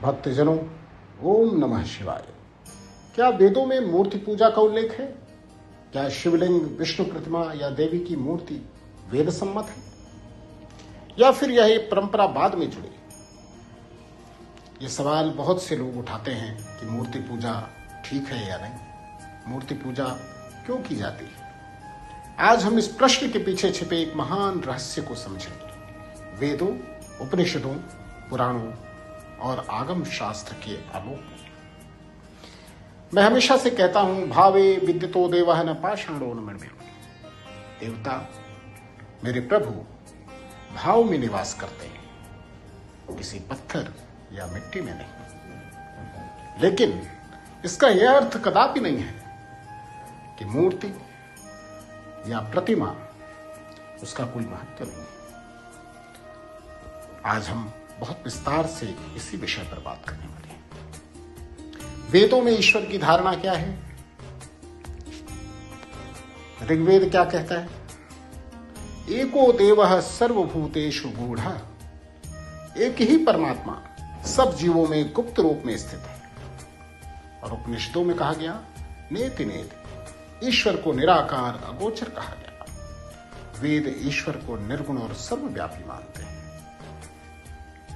भक्तजनों, ओम नमः शिवाय। क्या वेदों में मूर्ति पूजा का उल्लेख है? क्या शिवलिंग, विष्णु प्रतिमा या देवी की मूर्ति वेद सम्मत है, या फिर यह एक परंपरा बाद में जुड़ी? ये सवाल बहुत से लोग उठाते हैं कि मूर्ति पूजा ठीक है या नहीं, मूर्ति पूजा क्यों की जाती है। आज हम इस प्रश्न के पीछे छिपे एक महान रहस्य को समझेंगे। वेदों, उपनिषदों, पुराणों और आगम शास्त्र के आलोक में। मैं हमेशा से कहता हूं, भावे विद्युतो देवः न पाषाणो न मृण्मयो। देवता, मेरे प्रभु, भाव में निवास करते हैं, किसी पत्थर या मिट्टी में नहीं। लेकिन इसका यह अर्थ कदापि नहीं है कि मूर्ति या प्रतिमा उसका कोई महत्व नहीं है। आज हम बहुत विस्तार से इसी विषय पर बात करने वाले हैं। वेदों में ईश्वर की धारणा क्या है? ऋग्वेद क्या कहता है? एको देवः सर्वभूतेषु गूढ़ः। एक ही परमात्मा सब जीवों में गुप्त रूप में स्थित है। और उपनिषदों में कहा गया, नेति नेति, ईश्वर को निराकार अगोचर कहा गया। वेद ईश्वर को निर्गुण और सर्वव्यापी मानते हैं।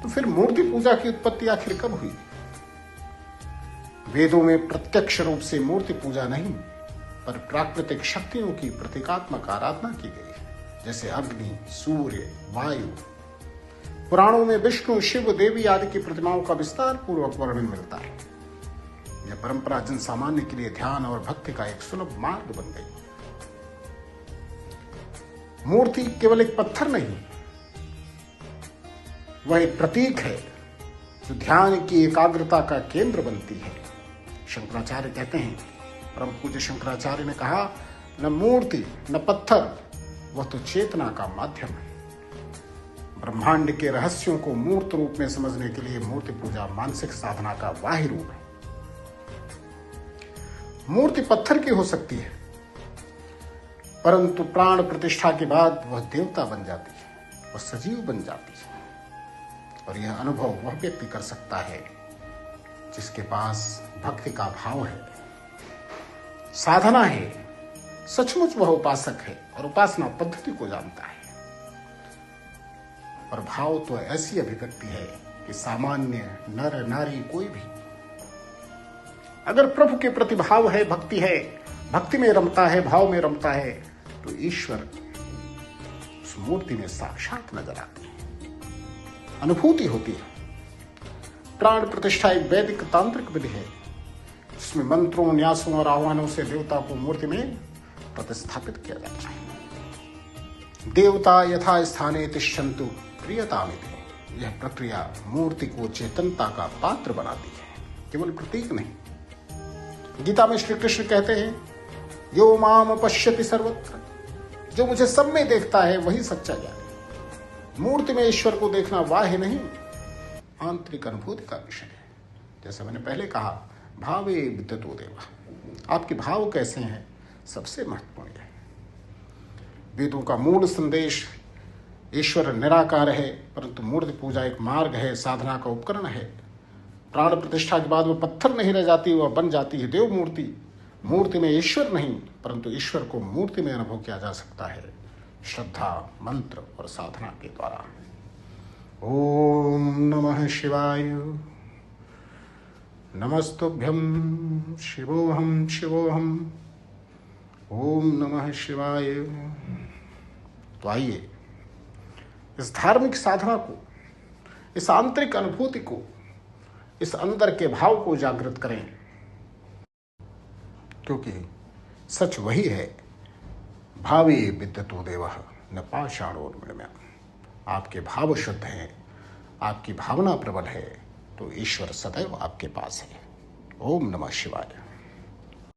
तो फिर मूर्ति पूजा की उत्पत्ति आखिर कब हुई? वेदों में प्रत्यक्ष रूप से मूर्ति पूजा नहीं, पर प्राकृतिक शक्तियों की प्रतीकात्मक आराधना की गई है, जैसे अग्नि, सूर्य, वायु। पुराणों में विष्णु, शिव, देवी आदि की प्रतिमाओं का विस्तार पूर्वक वर्णन मिलता है। यह परंपरा जन सामान्य के लिए ध्यान और भक्ति का एक सुलभ मार्ग बन गई। मूर्ति केवल एक पत्थर नहीं, वह एक प्रतीक है जो ध्यान की एकाग्रता का केंद्र बनती है। शंकराचार्य कहते हैं, परम पूज्य शंकराचार्य ने कहा, न मूर्ति न पत्थर, वह तो चेतना का माध्यम है। ब्रह्मांड के रहस्यों को मूर्त रूप में समझने के लिए मूर्ति पूजा मानसिक साधना का वाहि रूप है। मूर्ति पत्थर की हो सकती है, परंतु प्राण प्रतिष्ठा के बाद वह देवता बन जाती है, वह सजीव बन जाती है। और यह अनुभव वह व्यक्ति कर सकता है जिसके पास भक्ति का भाव है, साधना है, सचमुच वह उपासक है और उपासना पद्धति को जानता है। और भाव तो ऐसी अभिव्यक्ति है कि सामान्य नर नारी कोई भी अगर प्रभु के प्रति भाव है, भक्ति है, भक्ति में रमता है, भाव में रमता है, तो ईश्वर उस मूर्ति में साक्षात नजर आते हैं, अनुभूति होती है। प्राण प्रतिष्ठा एक वैदिक तांत्रिक विधि है, जिसमें मंत्रों, न्यासों और आह्वानों से देवता को मूर्ति में प्रतिस्थापित किया जाता है। देवता यथा स्थाने तिष्ठन्तु प्रियतामिति। यह प्रक्रिया मूर्ति को चेतनता का पात्र बनाती है, केवल प्रतीक नहीं। गीता में श्री कृष्ण कहते हैं, यो माम पश्यति सर्वत्र। जो मुझे सब में देखता है वही सच्चा ज्ञानी। मूर्ति में ईश्वर को देखना वाह नहीं, आंतरिक अनुभूति का विषय है। जैसे मैंने पहले कहा, भावे विद्युतो देवः। आपके भाव कैसे हैं, सबसे महत्वपूर्ण है। वेदों का मूल संदेश ईश्वर निराकार है, परंतु मूर्ति पूजा एक मार्ग है, साधना का उपकरण है। प्राण प्रतिष्ठा के बाद वह पत्थर नहीं रह जाती, वह बन जाती है देव मूर्ति। मूर्ति में ईश्वर नहीं, परंतु ईश्वर को मूर्ति में अनुभव किया जा सकता है, श्रद्धा, मंत्र और साधना के द्वारा। ओम नमः शिवाय। नमस्तुभ्यं शिवोऽहं शिवोऽहं। ओम नमः शिवाय। तो आइए इस धार्मिक साधना को, इस आंतरिक अनुभूति को, इस अंदर के भाव को जागृत करें, क्योंकि सच वही है, भावे विद्युतो देवः न पाषाणो न मृण्मयो। आपके भाव शुद्ध हैं, आपकी भावना प्रबल है, तो ईश्वर सदैव आपके पास है। ओम नमः शिवाय।